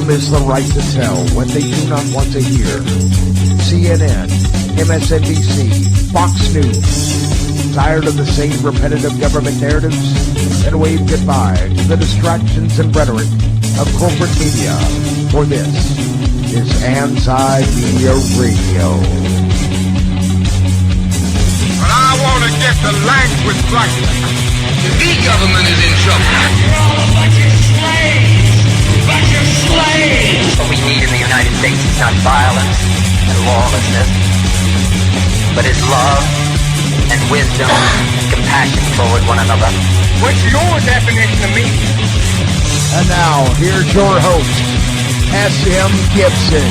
them is the right to tell what they do not want to hear. CNN, MSNBC, Fox News. Tired of the same repetitive government narratives? Then wave goodbye to the distractions and rhetoric of corporate media. For this is Anti-Media Radio. But I want to get the language right. The government is in trouble. You're all a bunch of slaves! Bunch of slaves! What we need in the United States is not violence and lawlessness, but is love and wisdom and compassion toward one another. What's your definition of media? And now, here's your host, S.M. Gibson.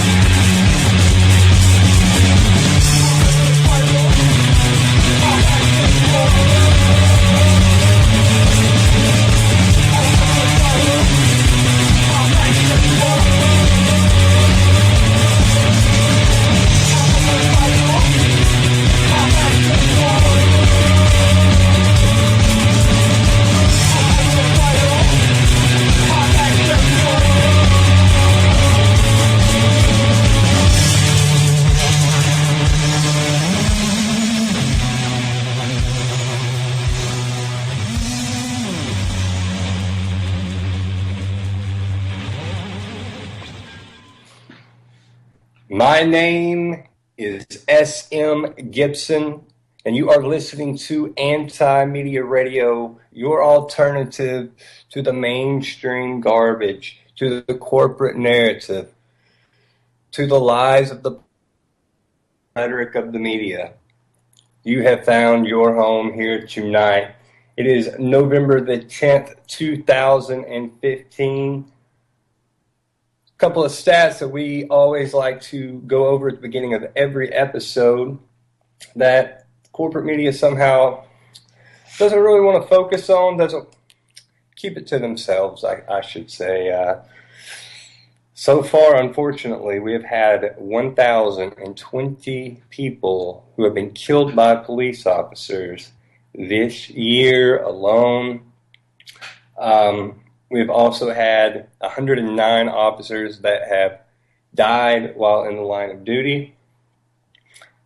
My name is S.M. Gibson, and you are listening to Anti-Media Radio, your alternative to the mainstream garbage, to the corporate narrative, to the lies of the rhetoric of the media. You have found your home here tonight. It is November the 10th, 2015. Couple of stats that we always like to go over at the beginning of every episode that corporate media somehow doesn't really want to focus on, doesn't keep it to themselves, I should say. So far, unfortunately, we have had 1,020 people who have been killed by police officers this year alone. We've also had 109 officers that have died while in the line of duty.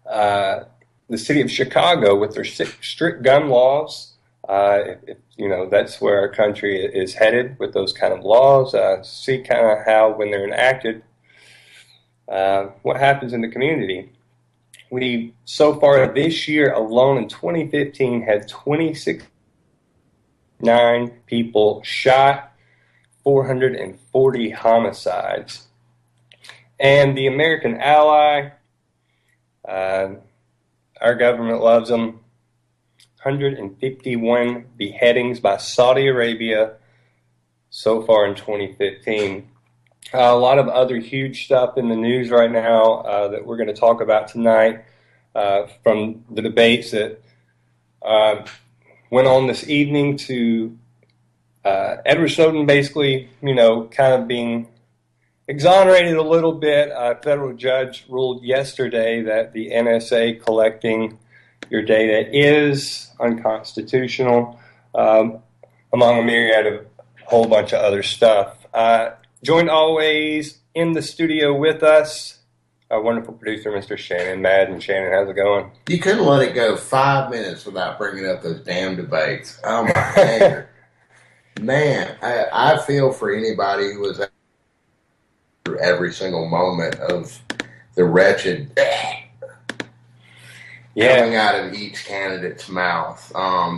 The city of Chicago, with their strict gun laws, that's where our country is headed with those kind of laws. See kind of how, when they're enacted, what happens in the community. We, so far this year alone in 2015, had 26 people shot, 440 homicides. And the American ally, our government loves them, 151 beheadings by Saudi Arabia so far in 2015. A lot of other huge stuff in the news right now that we're going to talk about tonight from the debates that went on this evening to Edward Snowden basically, kind of being exonerated a little bit. A federal judge ruled yesterday that the NSA collecting your data is unconstitutional, among a myriad of a whole bunch of other stuff. Joined always in the studio with us, our wonderful producer, Mr. Shannon Madden. Shannon, how's it going? You couldn't let it go 5 minutes without bringing up those damn debates. Oh, my God. Man, I feel for anybody who was through every single moment of the wretched coming out of each candidate's mouth.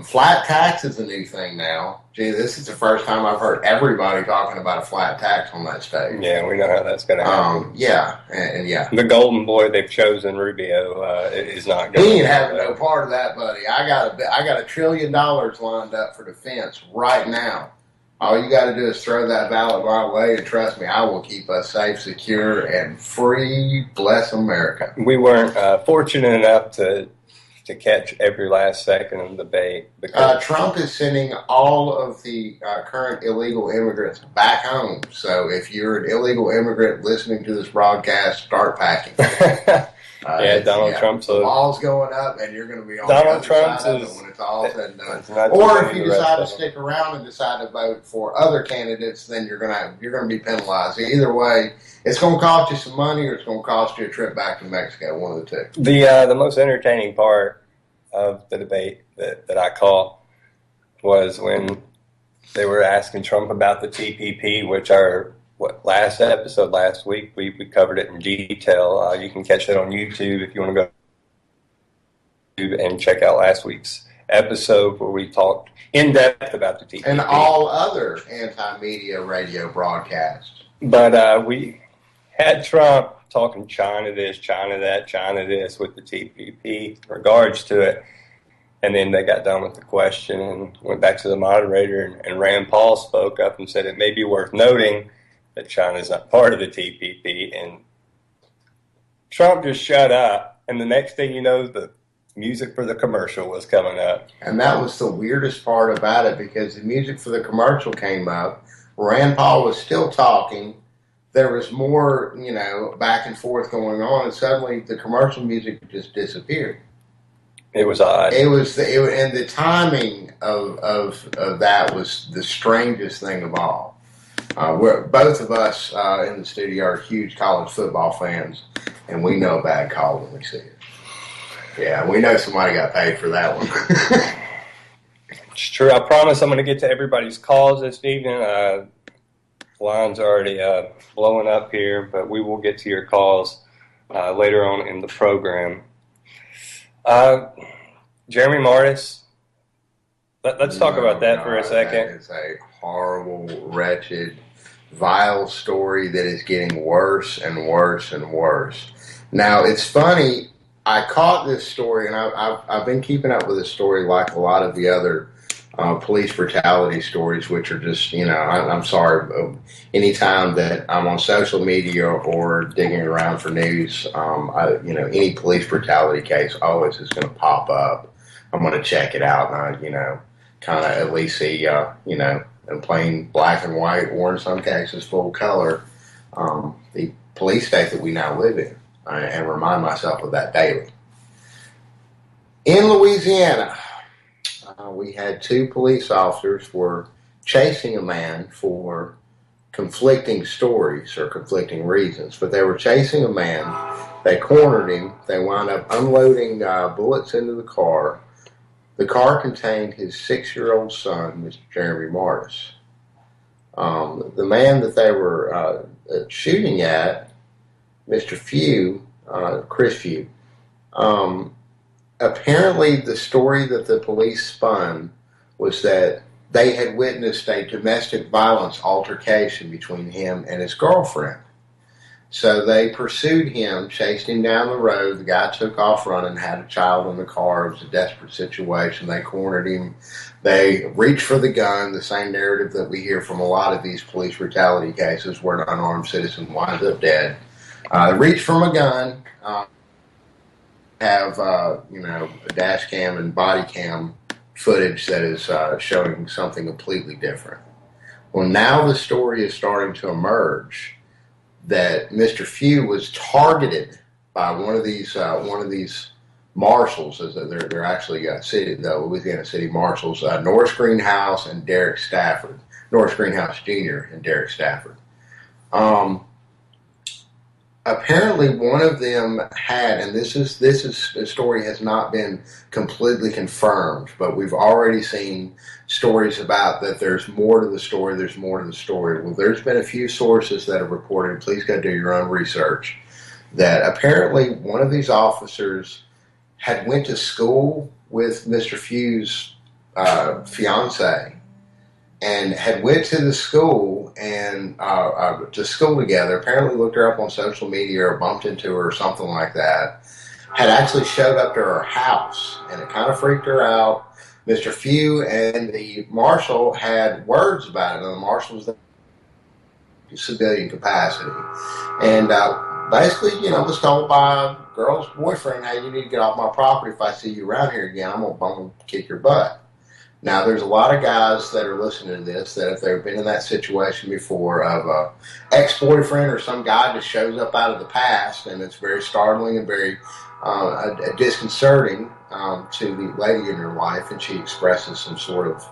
Flat tax is a new thing now. Gee, this is the first time I've heard everybody talking about a flat tax on that stage. Yeah, we know how that's going to happen. Yeah, and yeah. The golden boy they've chosen, Rubio, is not going to. He ain't having no part of that, buddy. I got $1 trillion lined up for defense right now. All you got to do is throw that ballot my way, and trust me, I will keep us safe, secure, and free. Bless America. We weren't fortunate enough to catch every last second of the debate. Trump is sending all of the current illegal immigrants back home. So if you're an illegal immigrant listening to this broadcast, start packing. Donald Trump's the wall's going up, and you're going to be on Donald the other Trump's side of is, it when it's all said and done. not Or if you decide to them. stick around and decide to vote for other candidates, then you're going to be penalized. Either way, it's going to cost you some money, or it's going to cost you a trip back to Mexico. One of the two. The most entertaining part of the debate that I caught was when they were asking Trump about the TPP, which last episode last week we covered it in detail. You can catch it on YouTube if you want to go and check out last week's episode where we talked in depth about the TPP And all other anti-media radio broadcasts. But we had Trump talking China this, China that, China this with the TPP in regards to it. And then they got done with the question and went back to the moderator, and Rand Paul spoke up and said it may be worth noting that China is not part of the TPP. And Trump just shut up, and the next thing you know, the music for the commercial was coming up. And that was the weirdest part about it, because the music for the commercial came up. Rand Paul was still talking. There was more, back and forth going on, and suddenly the commercial music just disappeared. It was odd. And the timing of that was the strangest thing of all. Both of us in the studio are huge college football fans, and we know a bad call when we see it. Yeah, we know somebody got paid for that one. It's true. I promise I'm going to get to everybody's calls this evening. Line's already blowing up here, but we will get to your calls later on in the program. Jeremy Martis, let's talk about that for a second. That is a horrible, wretched, vile story that is getting worse and worse and worse. Now, it's funny, I caught this story, and I've been keeping up with this story like a lot of the other police brutality stories, which are just, I'm sorry, anytime that I'm on social media or digging around for news, any police brutality case always is going to pop up. I'm going to check it out, and I, kind of at least see, in plain black and white, or in some cases full color, the police state that we now live in, and remind myself of that daily. In Louisiana, we had two police officers were chasing a man for conflicting stories or conflicting reasons, but they were chasing a man. They cornered him. They wound up unloading bullets into the car. The car contained his 6-year-old son, Mr. Jeremy Martis. The man that they were shooting at, Mr. Few, Chris Few, apparently the story that the police spun was that they had witnessed a domestic violence altercation between him and his girlfriend. So they pursued him, chased him down the road. The guy took off running, had a child in the car. It was a desperate situation. They cornered him. They reached for the gun, the same narrative that we hear from a lot of these police brutality cases where an unarmed citizen winds up dead. They reached from a gun, have a dash cam and body cam footage that is showing something completely different. Well, now the story is starting to emerge that Mr. Few was targeted by one of these marshals, as they're actually Louisiana City Marshals, Norris Greenhouse and Derek Stafford, Norris Greenhouse Jr. and Derek Stafford. Apparently, one of them had, and this is the story has not been completely confirmed, but we've already seen stories about that. There's more to the story. There's more to the story. Well, there's been a few sources that have reported. Please go do your own research. That apparently one of these officers had went to school with Mr. Few's fiance, and had went to the school and to school together. Apparently looked her up on social media or bumped into her or something like that. Had actually showed up to her house, and it kind of freaked her out. Mr. Few and the marshal had words about it. And the marshal was in civilian capacity, and basically, was told by a girl's boyfriend, "Hey, you need to get off my property. If I see you around here again, I'm gonna kick your butt." Now, there's a lot of guys that are listening to this that if they've been in that situation before of a ex-boyfriend or some guy just shows up out of the past, and it's very startling and very disconcerting to the lady in your life, and she expresses some sort of,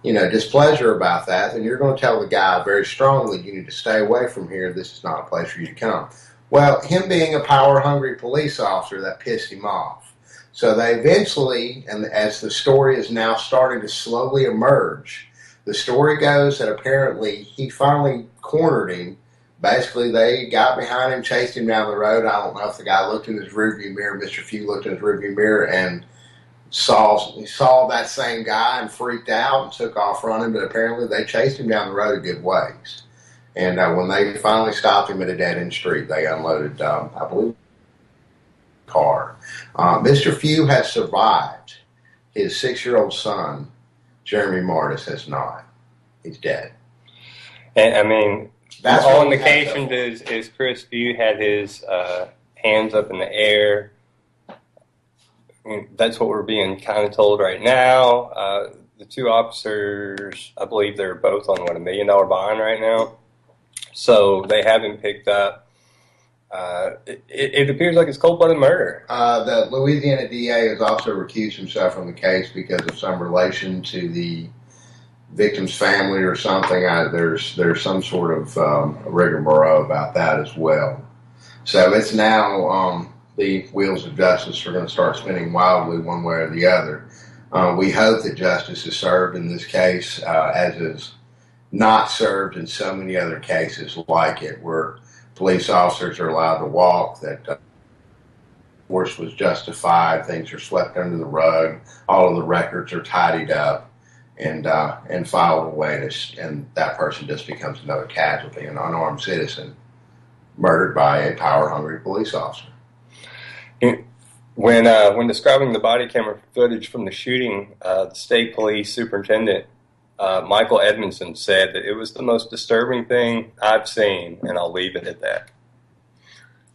displeasure about that, then you're going to tell the guy very strongly, you need to stay away from here. This is not a place for you to come. Well, him being a power-hungry police officer, that pissed him off. So they eventually, and as the story is now starting to slowly emerge, the story goes that apparently he finally cornered him. Basically, they got behind him, chased him down the road. I don't know if the guy looked in his rearview mirror, Mr. Few looked in his rearview mirror and saw that same guy and freaked out and took off running, but apparently they chased him down the road a good ways. And when they finally stopped him at a dead-end street, they unloaded, I believe, car. Mr. Few has survived. His 6-year-old son, Jeremy Martis, has not. He's dead. And I mean, that's all indication is Chris Few had his hands up in the air. I mean, that's what we're being kind of told right now. The two officers, I believe they're both on, $1 million bond right now. So they have him picked up. It appears like it's cold-blooded murder. The Louisiana DA has also recused himself from the case because of some relation to the victim's family or something. There's some sort of rigmarole about that as well. So it's now the wheels of justice are going to start spinning wildly one way or the other. We hope that justice is served in this case, as is not served in so many other cases like it, where police officers are allowed to walk, that force was justified, things are swept under the rug, all of the records are tidied up and filed away, and that person just becomes another casualty, an unarmed citizen murdered by a power-hungry police officer. When describing the body camera footage from the shooting, the state police superintendent, Michael Edmondson, said that it was the most disturbing thing I've seen, and I'll leave it at that.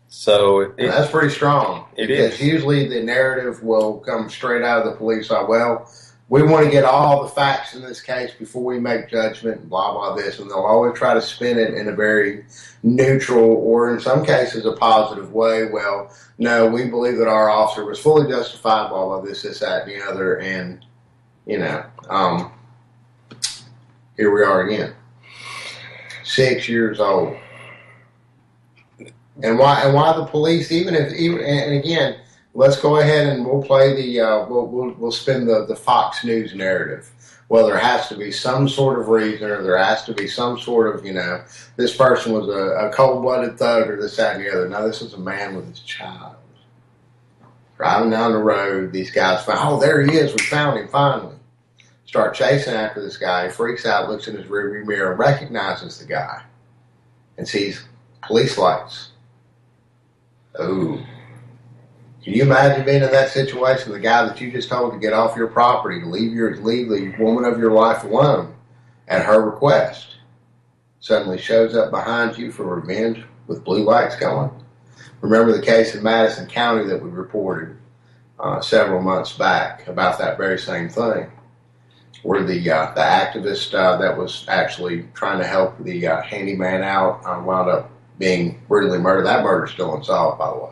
So that's pretty strong. It because is. Usually the narrative will come straight out of the police. Like, well, we want to get all the facts in this case before we make judgment, and blah, blah, this. And they'll always try to spin it in a very neutral or in some cases a positive way. Well, no, we believe that our officer was fully justified, blah, blah, this, that, and the other. And, here we are again. 6 years old. And why the police, even and again, let's go ahead and we'll play we'll spin the Fox News narrative. Well, there has to be some sort of reason, or there has to be some sort of, this person was a cold-blooded thug, or this, that, and the other. No, this is a man with his child. Driving down the road, these guys find, oh, there he is, we found him finally. Start chasing after this guy. He freaks out, looks in his rearview mirror, recognizes the guy, and sees police lights. Oh. Can you imagine being in that situation? The guy that you just told to get off your property, to leave the woman of your life alone at her request, suddenly shows up behind you for revenge with blue lights going. Remember the case in Madison County that we reported several months back about that very same thing, where the activist that was actually trying to help the handyman out wound up being brutally murdered. That murder's still unsolved, by the way.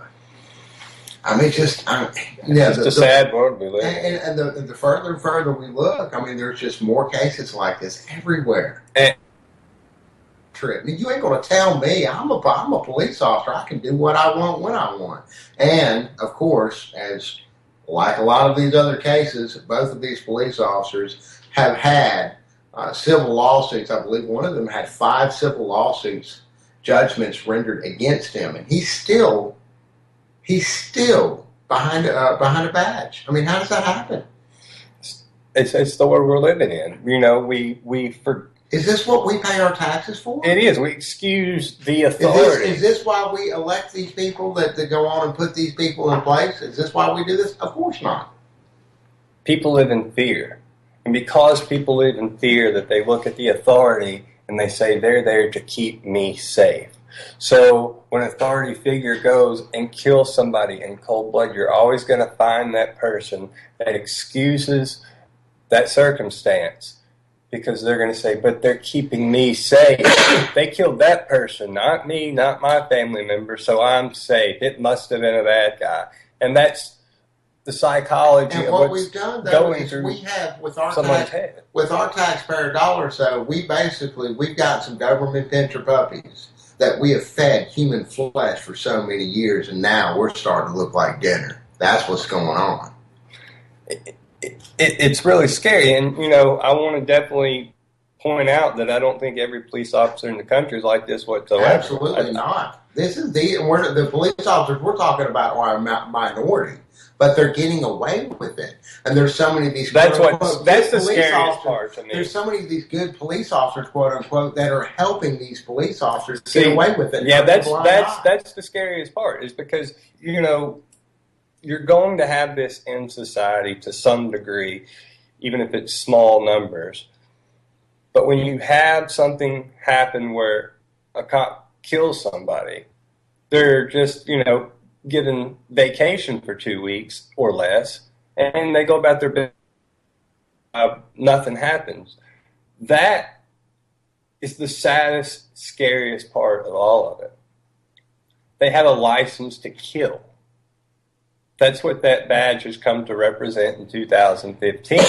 I mean, it's a sad world we live in. And the further and further we look, I mean, there's just more cases like this everywhere. You ain't going to tell me I'm a police officer. I can do what I want when I want. And of course, as like a lot of these other cases, both of these police officers have had civil lawsuits. I believe one of them had 5 civil lawsuits, judgments rendered against him, and he's still behind a badge. I mean, how does that happen? It's the world we're living in. Is this what we pay our taxes for? It is. We excuse the authority. Is this why we elect these people that go on and put these people in place? Is this why we do this? Of course not. People live in fear. And because people live in fear, that they look at the authority and they say they're there to keep me safe. So when an authority figure goes and kills somebody in cold blood, you're always going to find that person that excuses that circumstance, because they're going to say, but they're keeping me safe. They killed that person, not me, not my family member, so I'm safe. It must have been a bad guy. And that's the psychology And of what what's we've done, though, going is through we have, with our head. with our taxpayer dollars, though, we've got some government pincher puppies that we have fed human flesh for so many years, and now we're starting to look like dinner. That's what's going on. It's really scary, and I want to definitely point out that I don't think every police officer in the country is like this whatsoever. Absolutely not. This is the police officers we're talking about are a minority, but they're getting away with it. And there's so many of these. That's the scariest part to me. There's so many of these good police officers, quote unquote, that are helping these police officers get away with it. Yeah, that's the scariest part, is because you're going to have this in society to some degree, even if it's small numbers. But when you have something happen where a cop kills somebody, they're just, given vacation for 2 weeks or less, and they go about their business. Nothing happens. That is the saddest, scariest part of all of it. They have a license to kill. That's what that badge has come to represent in 2015.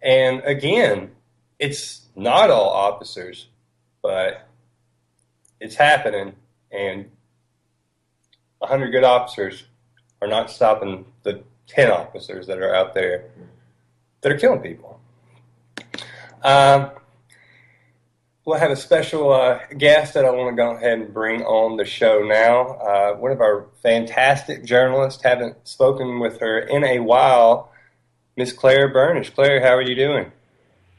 And again, it's not all officers, but it's happening. And 100 good officers are not stopping the 10 officers that are out there that are killing people. We'll have a special guest that I want to go ahead and bring on the show now. One of our fantastic journalists. Haven't spoken with her in a while. Miss Claire Burnish. Claire, how are you doing?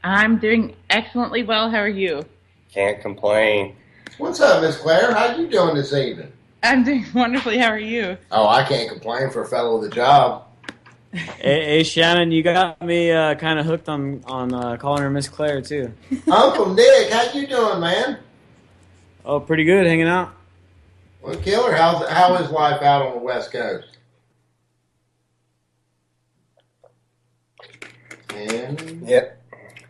I'm doing excellently well. How are you? Can't complain. What's up, Miss Claire? How you doing this evening? I'm doing wonderfully. How are you? Oh, I can't complain for a fellow with a job. Hey, Shannon, you got me kind of hooked on calling her Miss Claire, too. Uncle Nick, how you doing, man? Oh, pretty good, hanging out. Well, Killer, how is life out on the West Coast? Yep.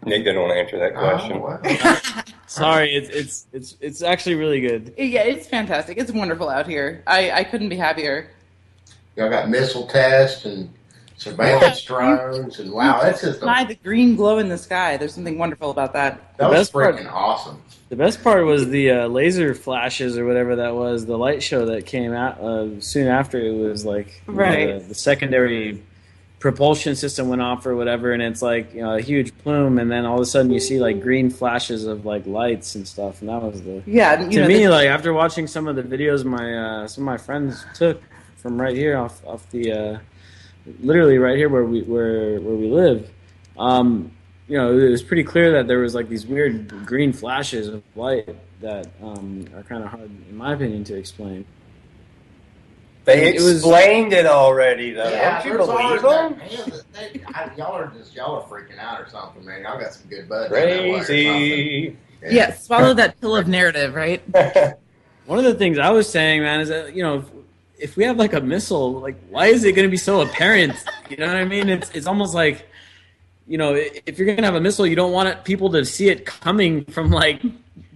Nick didn't want to answer that question. Oh, wow. Sorry, it's actually really good. Yeah, it's fantastic. It's wonderful out here. I couldn't be happier. Y'all got missile tests and surveillance drones, and wow, that's just the green glow in the sky. There's something wonderful about that. That was freaking awesome. The best part was the laser flashes or whatever that was, the light show that came out soon after. It was like right. The secondary propulsion system went off or whatever, and it's like a huge plume, and then all of a sudden you see like green flashes of like lights and stuff, and that was to me like after watching some of the videos some of my friends took from right here off the literally right here where we live, it was pretty clear that there was like these weird green flashes of light that are kind of hard, in my opinion, to explain. They explained it already, though. Yeah, don't you believe them? Y'all are freaking out or something, man. Y'all got some good buds. Crazy. Yeah, swallow that pill of narrative, right? One of the things I was saying, man, is that if we have like a missile, like why is it going to be so apparent? You know what I mean? It's almost like, if you're going to have a missile, you don't want people to see it coming from like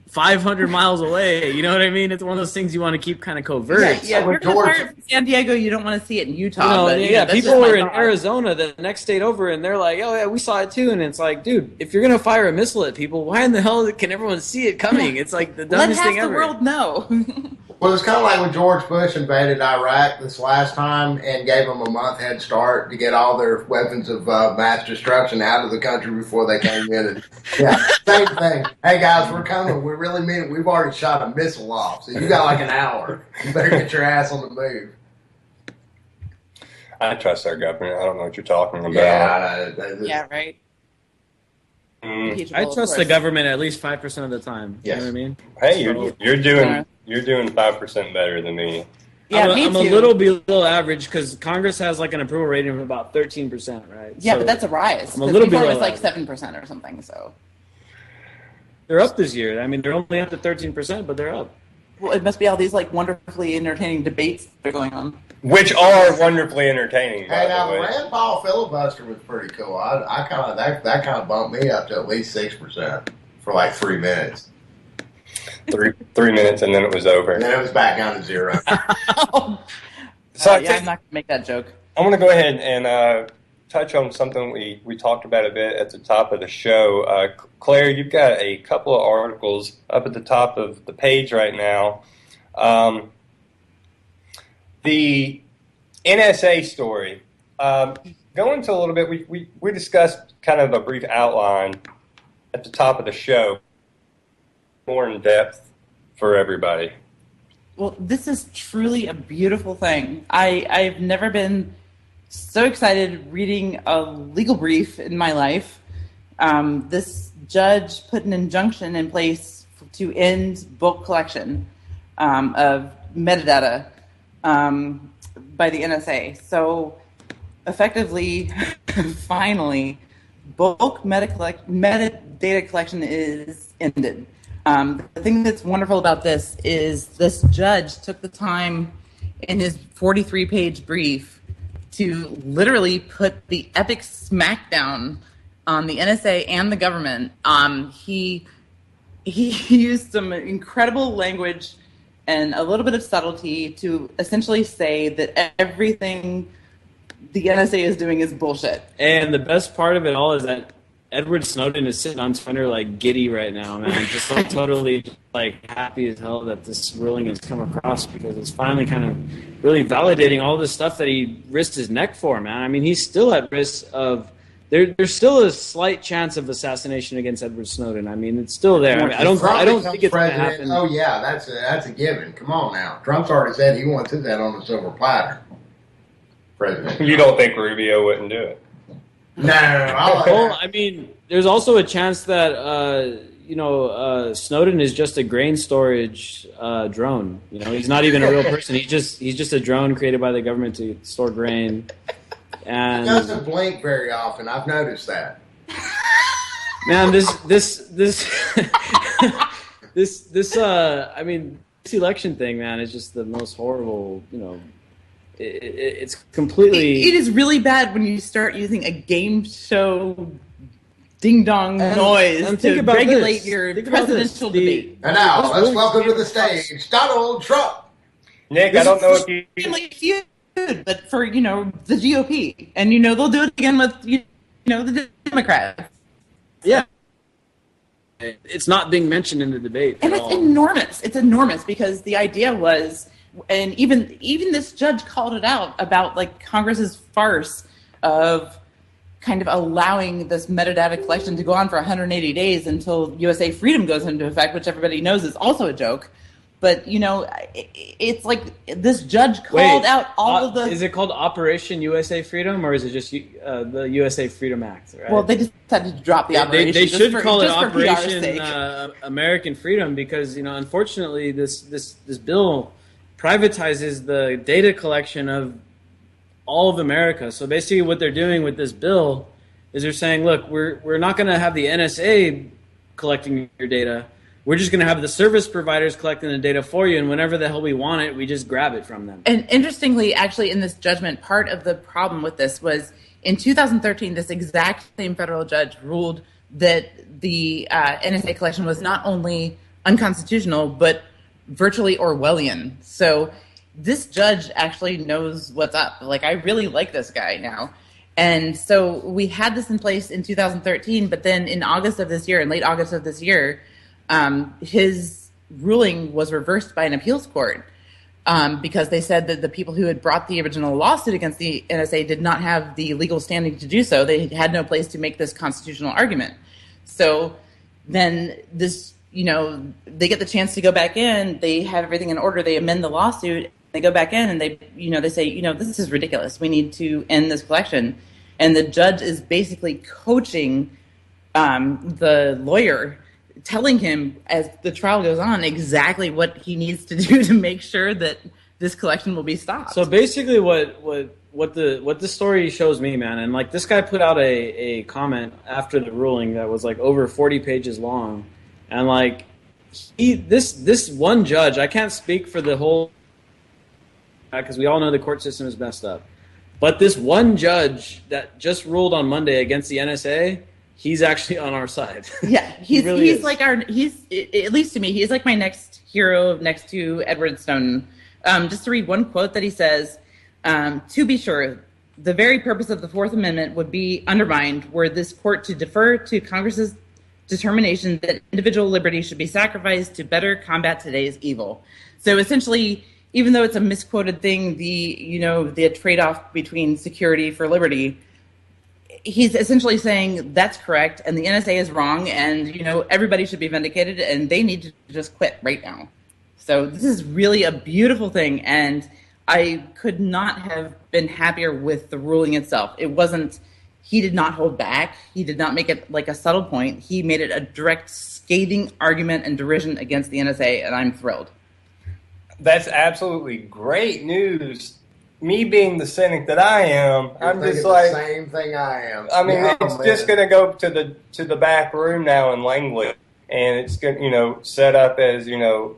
500 miles away. You know what I mean? It's one of those things you want to keep kind of covert. Yeah, if you're going to fire it from San Diego, you don't want to see it in Utah. People were in Arizona, the next state over, and they're like, oh, yeah, we saw it too. And it's like, dude, if you're going to fire a missile at people, why in the hell can everyone see it coming? It's like the dumbest thing ever. Let half the world know. Well, it's kind of like when George Bush invaded Iraq this last time and gave them a month head start to get all their weapons of mass destruction out of the country before they came in. And, yeah, same thing. Hey, guys, we're coming. We really mean it. We've already shot a missile off, so you got like an hour. You better get your ass on the move. I trust our government. I don't know what you're talking about. Yeah, right. I trust the government at least 5% of the time. Yes. You know what I mean? Hey, you're doing 5% better than me. Yeah, I'm a little below average because Congress has like an approval rating of about 13%, right? Yeah, so but that's a rise. I'm a little before below it was like average. 7% or something. So they're up this year. I mean, they're only up to 13%, but they're up. Well, it must be all these like wonderfully entertaining debates that are going on. Which are wonderfully entertaining. Hey, now the Rand Paul filibuster was pretty cool. I kind of that kind of bumped me up to at least 6% for like 3 minutes. 3 minutes, and then it was over. And then it was back down to 0. So I'm not going to make that joke. I'm going to go ahead and touch on something we talked about a bit at the top of the show. Claire, you've got a couple of articles up at the top of the page right now. The NSA story. Go into a little bit. We discussed kind of a brief outline at the top of the show, more in depth for everybody. Well, this is truly a beautiful thing. I've never been so excited reading a legal brief in my life. This judge put an injunction in place to end bulk collection of metadata by the NSA. So effectively, finally, bulk metadata collection is ended. The thing that's wonderful about this is this judge took the time in his 43-page brief to literally put the epic smackdown on the NSA and the government. He used some incredible language and a little bit of subtlety to essentially say that everything the NSA is doing is bullshit. And the best part of it all is that Edward Snowden is sitting on Twitter like giddy right now, man. Just like totally like happy as hell that this ruling has come across, because it's finally kind of really validating all the stuff that he risked his neck for, man. I mean, he's still at risk of there's still a slight chance of assassination against Edward Snowden. I mean, it's still there. I mean, I don't think it's going to happen. Oh yeah, that's a given. Come on now. Trump's already said he wants his head on a silver platter. President. You don't think Rubio wouldn't do it? No. Well, I mean, there's also a chance that Snowden is just a grain storage drone. You know, he's not even a real person. He's just a drone created by the government to store grain. And he doesn't blink very often. I've noticed that. Man, this I mean, this election thing, man, is just the most horrible. You know, it's completely. It is really bad when you start using a game show ding dong noise to regulate your presidential debate. And now let's welcome to the stage Donald Trump. Nick, I don't know if you. But for the GOP, and they'll do it again with the Democrats. Yeah, it's not being mentioned in the debate, and it's enormous. It's enormous because the idea was, and even this judge called it out about like Congress's farce of kind of allowing this metadata collection to go on for 180 days until USA Freedom goes into effect, which everybody knows is also a joke. But, it's like this judge called out all of the... Is it called Operation USA Freedom, or is it just the USA Freedom Act? Right? Well, they just had to drop the operation. They should call it Operation American Freedom because, unfortunately, this bill privatizes the data collection of all of America. So basically what they're doing with this bill is they're saying, look, we're not going to have the NSA collecting your data. We're just going to have the service providers collecting the data for you, and whenever the hell we want it, we just grab it from them. And interestingly, actually, in this judgment, part of the problem with this was in 2013, this exact same federal judge ruled that the NSA collection was not only unconstitutional, but virtually Orwellian. So this judge actually knows what's up. Like, I really like this guy now. And so we had this in place in 2013, but then in late August of this year, his ruling was reversed by an appeals court because they said that the people who had brought the original lawsuit against the NSA did not have the legal standing to do so. They had no place to make this constitutional argument. So then this, they get the chance to go back in. They have everything in order. They amend the lawsuit. They go back in and they say, this is ridiculous. We need to end this collection. And the judge is basically coaching the lawyer, telling him as the trial goes on exactly what he needs to do to make sure that this collection will be stopped. So basically what the story shows me, man, and like this guy put out a comment after the ruling that was like over 40 pages long, and like this one judge, I can't speak for the whole, because we all know the court system is messed up. But this one judge that just ruled on Monday against the NSA, he's actually on our side. Yeah, he's like at least to me, he's like my next hero next to Edward Snowden. Just to read one quote that he says, to be sure, the very purpose of the Fourth Amendment would be undermined were this court to defer to Congress's determination that individual liberty should be sacrificed to better combat today's evil. So essentially, even though it's a misquoted thing, the trade-off between security for liberty, he's essentially saying that's correct and the NSA is wrong, and everybody should be vindicated and they need to just quit right now. So this is really a beautiful thing, and I could not have been happier with the ruling itself. He did not hold back. He did not make it like a subtle point. He made it a direct, scathing argument and derision against the NSA, and I'm thrilled. That's absolutely great news. Me being the cynic that I am, I'm just like the same thing I am. I mean, it's just going to go to the back room now in Langley, and it's going set up as a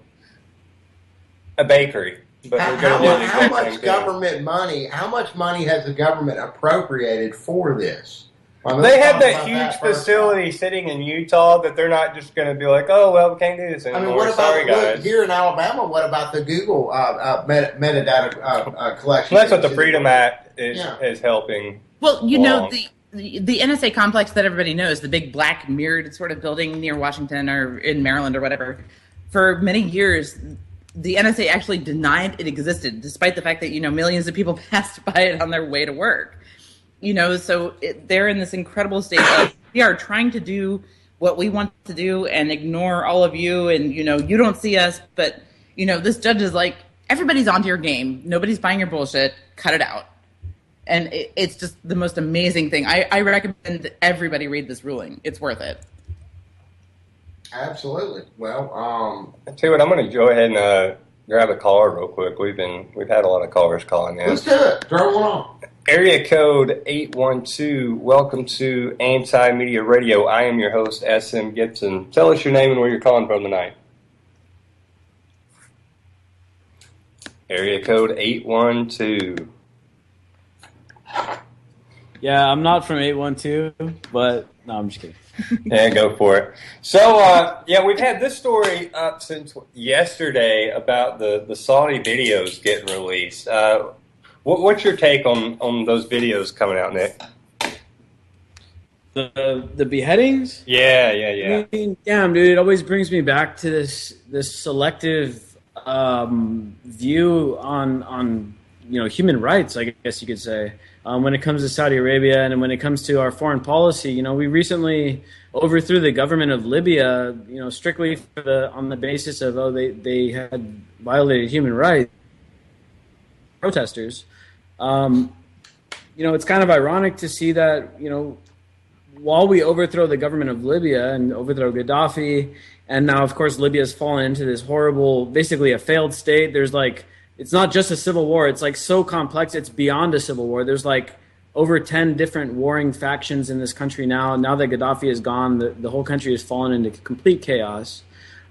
bakery. But how much government money? How much money has the government appropriated for this? They have that huge facility sitting in Utah that they're not just going to be like, oh well, we can't do this anymore. What about Sorry, guys. Here in Alabama? What about the Google metadata collection? Well, that's what the Freedom Act is helping. Well, the NSA complex that everybody knows, the big black mirrored sort of building near Washington or in Maryland or whatever, for many years, the NSA actually denied it existed, despite the fact that, millions of people passed by it on their way to work. So they're in this incredible state of, we are trying to do what we want to do and ignore all of you, and, you don't see us, but, this judge is like, everybody's onto your game. Nobody's buying your bullshit. Cut it out. And it's just the most amazing thing. I recommend everybody read this ruling. It's worth it. Absolutely. Well, I tell you what, I'm going to go ahead and grab a caller real quick. We've had a lot of callers calling in. Let's do it. Throw one on. Area code 812. Welcome to Anti-Media Radio. I am your host, SM Gibson. Tell us your name and where you're calling from tonight. Area code 812. Yeah, I'm not from 812, but no, I'm just kidding. Yeah, go for it. So, we've had this story up since yesterday about the Saudi videos getting released. What's your take on those videos coming out, Nick? The beheadings? Yeah. I mean, damn, dude, it always brings me back to this selective view on human rights, I guess you could say. When it comes to Saudi Arabia and when it comes to our foreign policy, we recently overthrew the government of Libya, strictly on the basis of they had violated human rights. Protesters, it's kind of ironic to see that while we overthrow the government of Libya and overthrow Gaddafi, and now of course Libya has fallen into this horrible, basically a failed state. There's it's not just a civil war. It's so complex. It's beyond a civil war. There's over 10 different warring factions in this country now. Now that Gaddafi is gone, the whole country has fallen into complete chaos.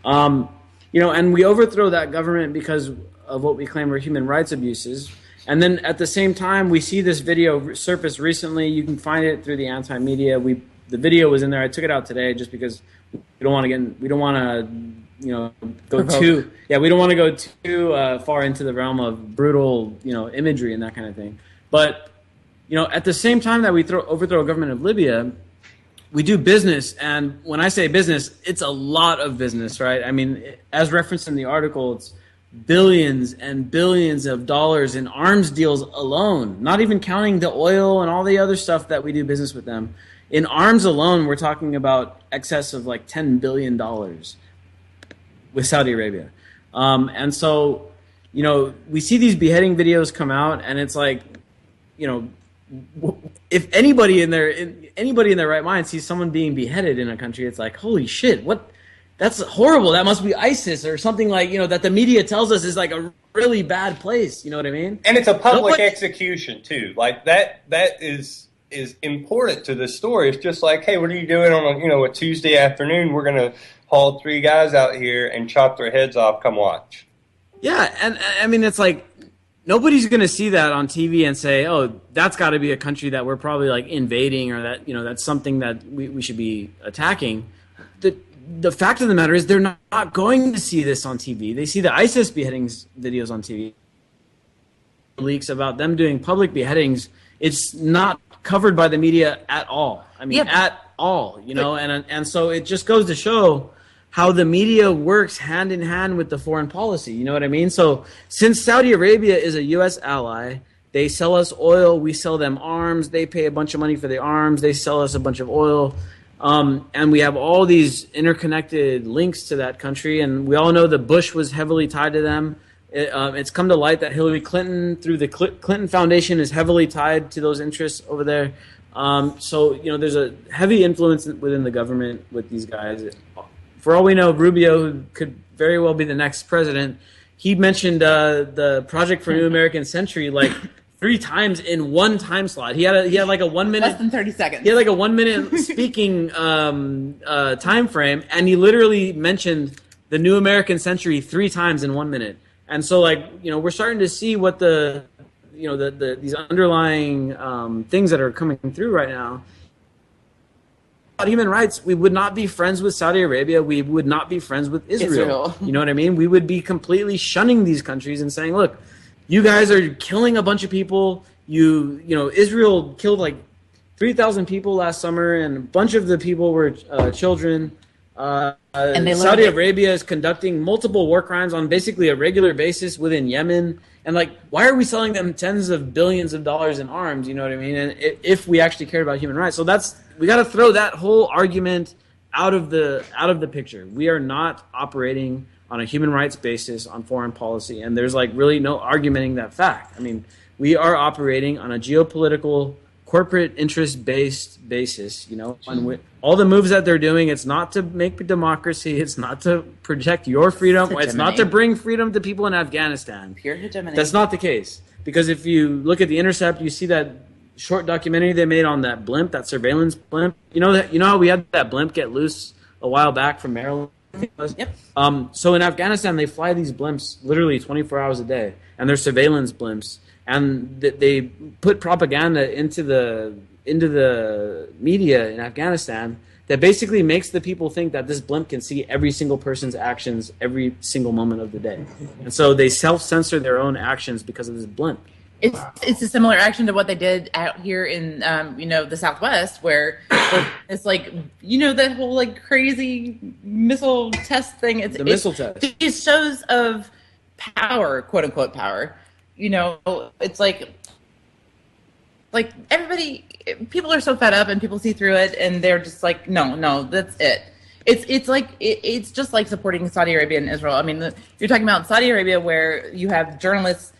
And we overthrow that government because of what we claim are human rights abuses. And then at the same time, we see this video surface recently. You can find it through the anti-media. The video was in there. I took it out today just because we don't want to go too far into the realm of brutal, imagery and that kind of thing. But, at the same time that we overthrow a government of Libya, we do business. And when I say business, it's a lot of business, right? I mean, as referenced in the article, it's billions and billions of dollars in arms deals alone, not even counting the oil and all the other stuff that we do business with them. In arms alone, we're talking about excess of $10 billion with Saudi Arabia. And so, we see these beheading videos come out, and it's if anybody in their right mind sees someone being beheaded in a country, it's holy shit, what? That's horrible. That must be ISIS or something that the media tells us is a really bad place. You know what I mean? And it's a public execution too. That is is important to this story. It's just like, hey, what are you doing on a Tuesday afternoon? We're going to haul 3 guys out here and chop their heads off. Come watch. Yeah, and I mean, it's like nobody's going to see that on TV and say, oh, that's got to be a country that we're probably like invading, or that that's something that we should be attacking. The fact of the matter is they're not going to see this on TV. They see the ISIS beheadings videos on TV. Leaks about them doing public beheadings. It's not covered by the media at all. I mean, at all, and so it just goes to show how the media works hand in hand with the foreign policy. You know what I mean? So since Saudi Arabia is a U.S. ally, they sell us oil, we sell them arms, they pay a bunch of money for the arms, they sell us a bunch of oil. And we have all these interconnected links to that country, and we all know that Bush was heavily tied to them. It's come to light that Hillary Clinton, through the Clinton Foundation, is heavily tied to those interests over there. So there's a heavy influence within the government with these guys. For all we know, Rubio, who could very well be the next president, he mentioned the Project for New American Century like 3 times in one time slot. He had like a 1 minute, less than 30 seconds. He had like a 1 minute speaking time frame, and he literally mentioned the New American Century 3 times in 1 minute. And so, we're starting to see what these underlying things that are coming through right now. About human rights, we would not be friends with Saudi Arabia. We would not be friends with Israel. You know what I mean? We would be completely shunning these countries and saying, look, you guys are killing a bunch of people. Israel killed like 3,000 people last summer, and a bunch of the people were children. And Saudi Arabia is conducting multiple war crimes on basically a regular basis within Yemen. And why are we selling them tens of billions of dollars in arms? You know what I mean? And if we actually cared about human rights, so we got to throw that whole argument out of the picture. We are not operating on a human rights basis on foreign policy, and there's really no argumenting that fact. I mean, we are operating on a geopolitical, corporate interest-based basis. And all the moves that they're doing, it's not to make democracy, it's not to protect your freedom, it's not to bring freedom to people in Afghanistan. Pure hegemony. That's not the case, because if you look at The Intercept, you see that short documentary they made on that blimp, that surveillance blimp. You know how we had that blimp get loose a while back from Maryland? Yep. So in Afghanistan, they fly these blimps literally 24 hours a day, and they're surveillance blimps, and they put propaganda into the media in Afghanistan that basically makes the people think that this blimp can see every single person's actions every single moment of the day, and so they self-censor their own actions because of this blimp. It's a similar action to what they did out here in the Southwest, where it's that whole crazy missile test thing. It's missile test. These shows of power, quote unquote power. It's like everybody, people are so fed up, and people see through it, and they're just like, no, that's it. It's just like supporting Saudi Arabia and Israel. I mean, you're talking about Saudi Arabia, where you have journalists,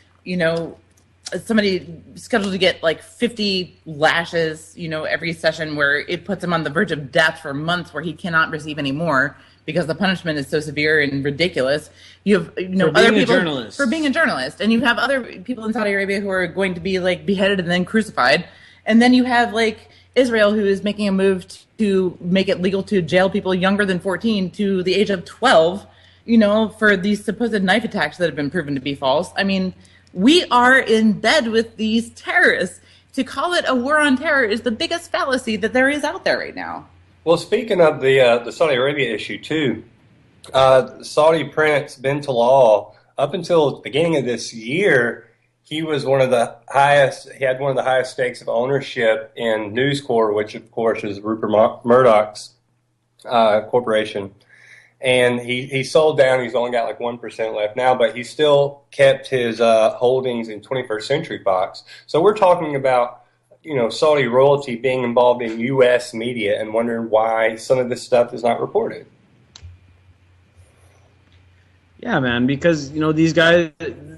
somebody scheduled to get 50 lashes, every session, where it puts him on the verge of death for months, where he cannot receive any more because the punishment is so severe and ridiculous. You have other people for being a journalist, and you have other people in Saudi Arabia who are going to be beheaded and then crucified, and then you have Israel, who is making a move to make it legal to jail people younger than 14 to the age of 12, for these supposed knife attacks that have been proven to be false. I mean, we are in bed with these terrorists. To call it a war on terror is the biggest fallacy that there is out there right now. Well, speaking of the Saudi Arabia issue too, Saudi Prince bin Talal, up until the beginning of this year, he was one of the highest. He had one of the highest stakes of ownership in News Corp, which of course is Rupert Murdoch's corporation. And he sold down. He's only got 1% left now, but he still kept his holdings in 21st Century Fox. So we're talking about, Saudi royalty being involved in U.S. media and wondering why some of this stuff is not reported. Yeah, man, because, these guys,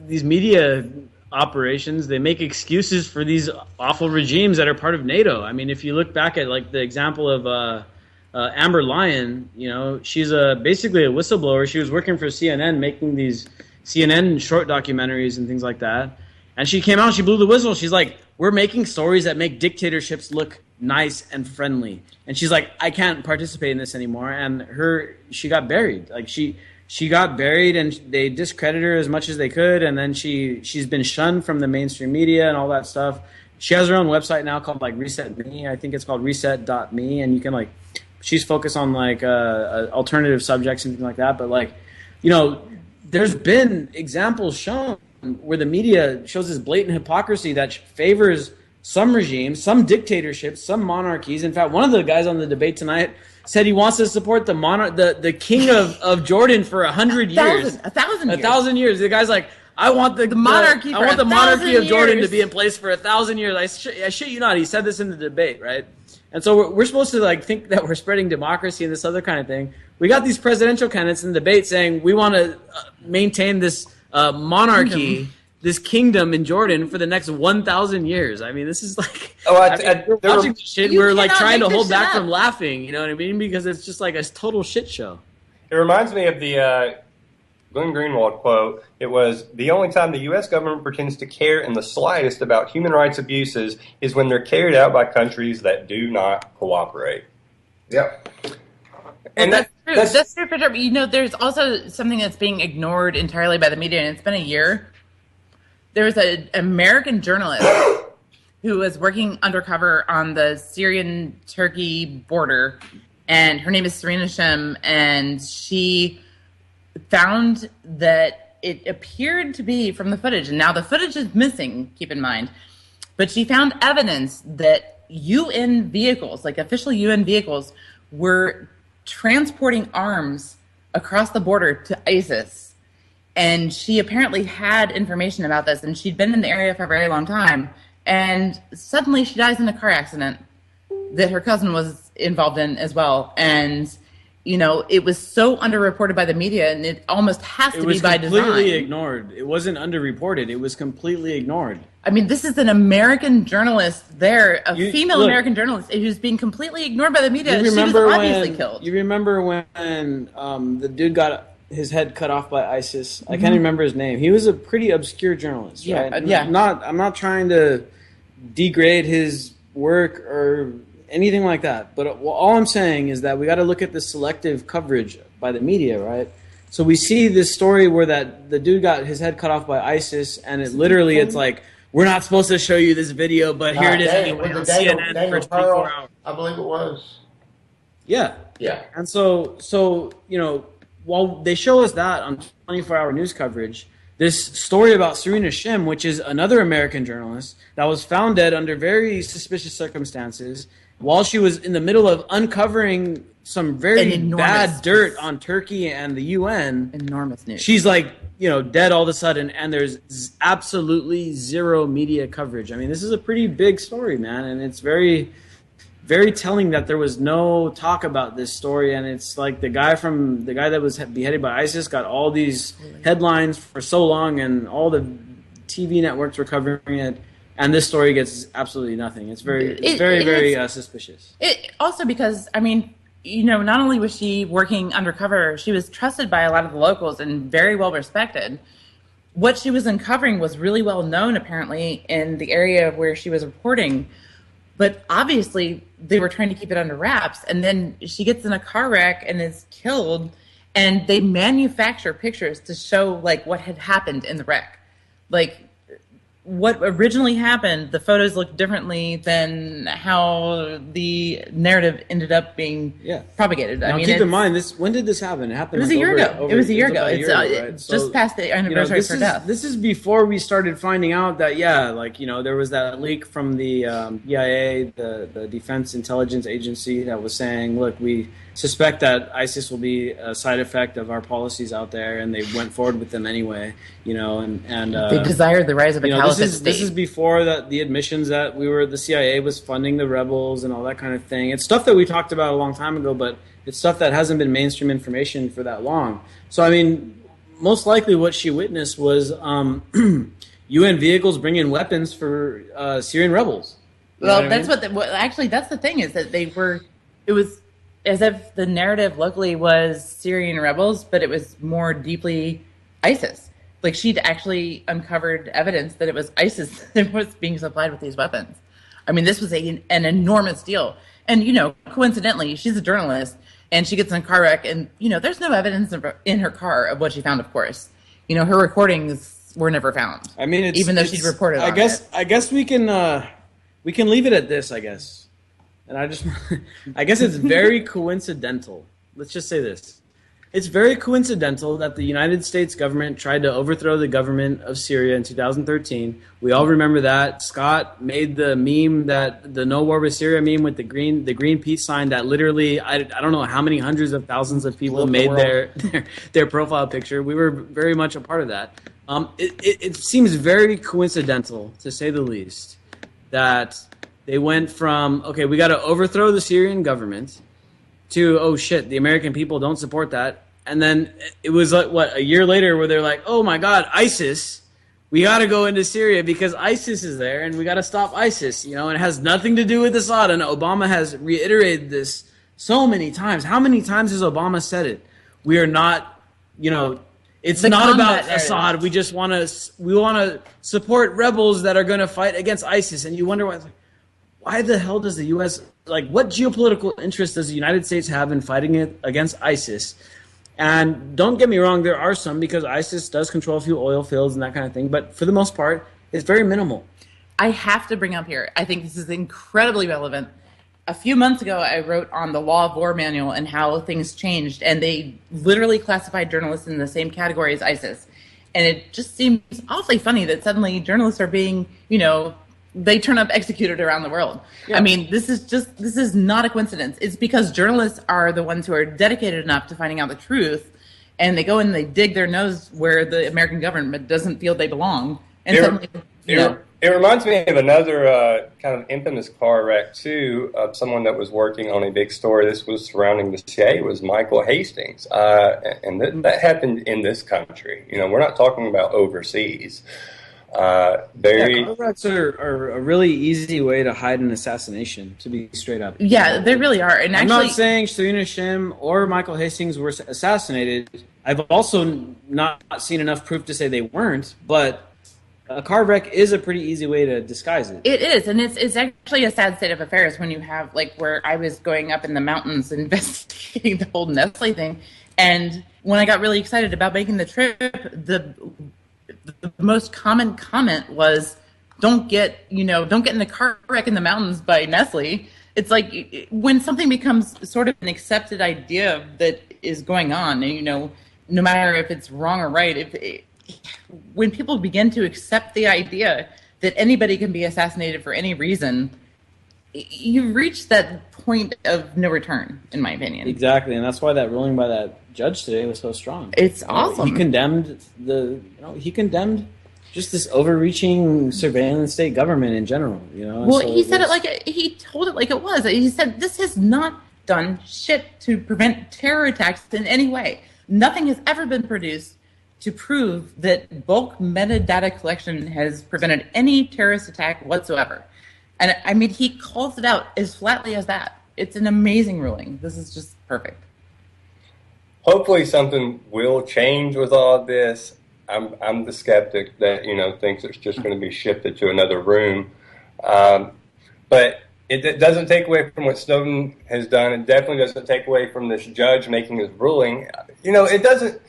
these media operations, they make excuses for these awful regimes that are part of NATO. I mean, if you look back at the example of Amber Lyon, she's basically a whistleblower. She was working for CNN, making these CNN short documentaries and things like that. And she came out, she blew the whistle. She's like, we're making stories that make dictatorships look nice and friendly. And she's like, I can't participate in this anymore. And she got buried. Like she got buried, and they discredited her as much as they could. And then she's been shunned from the mainstream media and all that stuff. She has her own website now called like Reset Me. I think it's called reset.me. And you can like, she's focused on like alternative subjects and things like that. But like, you know, there's been examples shown where the media shows this blatant hypocrisy that favors some regimes, some dictatorships, some monarchies. In fact, one of the guys on the debate tonight said he wants to support the king of Jordan for 100 years. 1,000 years. The guy's like, I want the monarchy. I want the monarchy of Jordan to be in place for 1,000 years. I shit you not. He said this in the debate, right? And so we're supposed to like think that we're spreading democracy and this other kind of thing. We got these presidential candidates in the debate saying we want to maintain this monarchy, this kingdom in Jordan for the next 1,000 years. I mean, this is like, we're watching this shit. We're like trying to hold back from laughing. You know what I mean? Because it's just like a total shit show. It reminds me of the Glenn Greenwald quote. It was, the only time the U.S. government pretends to care in the slightest about human rights abuses is when they're carried out by countries that do not cooperate. Yep. And that's true. That's true for sure. But, you know, there's also something that's being ignored entirely by the media, and it's been a year. There was an American journalist who was working undercover on the Syrian-Turkey border, and her name is Serena Shim, and she found that it appeared to be from the footage, and now the footage is missing, keep in mind, but she found evidence that UN vehicles, like official UN vehicles, were transporting arms across the border to ISIS. And she apparently had information about this, and she'd been in the area for a very long time, and suddenly she dies in a car accident that her cousin was involved in as well. And you know, it was so underreported by the media, and it almost has to be by design. It was completely ignored. It wasn't underreported. It was completely ignored. I mean, this is an American journalist there, female American journalist, who's being completely ignored by the media. She was obviously killed. You remember when the dude got his head cut off by ISIS? I can't remember his name. He was a pretty obscure journalist, right? Yeah. I'm not trying to degrade his work or anything like that. But all I'm saying is that we got to look at the selective coverage by the media, right? So we see this story where the dude got his head cut off by ISIS, and it's like, we're not supposed to show you this video, but here it is anyway on CNN for 24 hours. I believe it was. Yeah. Yeah. And so you know, while they show us that on 24-hour news coverage, this story about Serena Shim, which is another American journalist that was found dead under very suspicious circumstances, while she was in the middle of uncovering some very bad dirt on Turkey and the UN. Enormous news. She's like, you know, dead all of a sudden, and there's absolutely zero media coverage. I mean, this is a pretty big story, man, and it's very, very telling that there was no talk about this story. And it's like the guy that was beheaded by ISIS got all these headlines for so long, and all the TV networks were covering it. And this story gets absolutely nothing. It's very suspicious. It also because, I mean, you know, not only was she working undercover, she was trusted by a lot of the locals and very well respected. What she was uncovering was really well known, apparently, in the area where she was reporting. But obviously, they were trying to keep it under wraps. And then she gets in a car wreck and is killed. And they manufacture pictures to show, like, what had happened in the wreck. Like, what originally happened, the photos looked differently than how the narrative ended up being propagated. Now, keep in mind, when did this happen? It happened. It was a year ago. It was a year ago. It's just past the anniversary of her death. This is before we started finding out that there was that leak from the DIA, the Defense Intelligence Agency, that was saying, look, we suspect that ISIS will be a side effect of our policies out there, and they went forward with them anyway. You know, and they desired the rise of a caliphate state. This is before the admissions that the CIA was funding the rebels and all that kind of thing. It's stuff that we talked about a long time ago, but it's stuff that hasn't been mainstream information for that long. So, I mean, most likely what she witnessed was UN vehicles bringing weapons for Syrian rebels. Well, that's actually, that's the thing, is that it was as if the narrative locally was Syrian rebels, but it was more deeply ISIS. Like, she'd actually uncovered evidence that it was ISIS that was being supplied with these weapons. I mean, this was an enormous deal. And, coincidentally, she's a journalist, and she gets in a car wreck, and, there's no evidence in her car of what she found, of course. Her recordings were never found. I mean, even though she'd reported on it. I guess we can leave it at this, I guess. And I guess it's very coincidental. Let's just say this. It's very coincidental that the United States government tried to overthrow the government of Syria in 2013. We all remember that. Scott made the meme, the No War with Syria meme with the green peace sign that literally, I don't know how many hundreds of thousands of people made their profile picture. We were very much a part of that. It seems very coincidental, to say the least, that they went from, okay, we got to overthrow the Syrian government, to, oh shit, the American people don't support that. And then it was like, a year later where they're like, oh my God, ISIS, we got to go into Syria because ISIS is there and we got to stop ISIS, and it has nothing to do with Assad. And Obama has reiterated this so many times. How many times has Obama said it? We are not, it's not about Assad. We just want to support rebels that are going to fight against ISIS. And you wonder why the hell does the U.S., what geopolitical interest does the United States have in fighting it against ISIS? And don't get me wrong, there are some, because ISIS does control a few oil fields and that kind of thing, but for the most part, it's very minimal. I have to bring up here, I think this is incredibly relevant. A few months ago, I wrote on the Law of War manual and how things changed, and they literally classified journalists in the same category as ISIS. And it just seems awfully funny that suddenly journalists are being, they turn up executed around the world. Yeah. I mean, this is not a coincidence. It's because journalists are the ones who are dedicated enough to finding out the truth, and they go and they dig their nose where the American government doesn't feel they belong. And suddenly, it reminds me of another kind of infamous car wreck, too, of someone that was working on a big story. This was surrounding the CIA, was Michael Hastings. And that happened in this country. We're not talking about overseas. Car wrecks are a really easy way to hide an assassination, to be straight up. Yeah, they really are. And I'm not saying Serena Shim or Michael Hastings were assassinated. I've also not seen enough proof to say they weren't, but a car wreck is a pretty easy way to disguise it. It is, and it's actually a sad state of affairs when you have, where I was going up in the mountains investigating the whole Nestle thing, and when I got really excited about making the trip, the most common comment was, don't get in a car wreck in the mountains by Nestle. It's like when something becomes sort of an accepted idea that is going on, and, no matter if it's wrong or right, when people begin to accept the idea that anybody can be assassinated for any reason, you've reached that point of no return, in my opinion. Exactly, and that's why that ruling by that judge today was so strong. It's awesome. He condemned just this overreaching surveillance state government in general. Well, so he told it like it was. He said this has not done shit to prevent terror attacks in any way. Nothing has ever been produced to prove that bulk metadata collection has prevented any terrorist attack whatsoever. And I mean, he calls it out as flatly as that. It's an amazing ruling. This is just perfect. Hopefully something will change with all this. I'm the skeptic that, thinks it's just going to be shifted to another room. But it doesn't take away from what Snowden has done. It definitely doesn't take away from this judge making his ruling. It doesn't.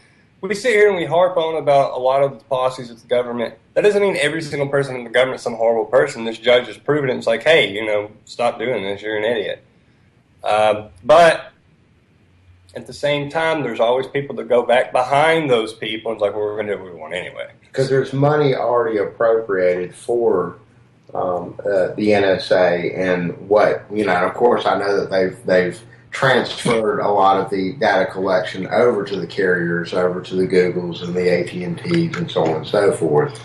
We sit here and we harp on about a lot of the policies of the government. That doesn't mean every single person in the government is some horrible person. This judge has proven it. It's like, hey, stop doing this. You're an idiot. But at the same time, there's always people that go back behind those people. And it's like, well, we're going to do what we want anyway. Because there's money already appropriated for the NSA and what, of course, I know that they've transferred a lot of the data collection over to the carriers, over to the Googles and the AT&Ts and so on and so forth.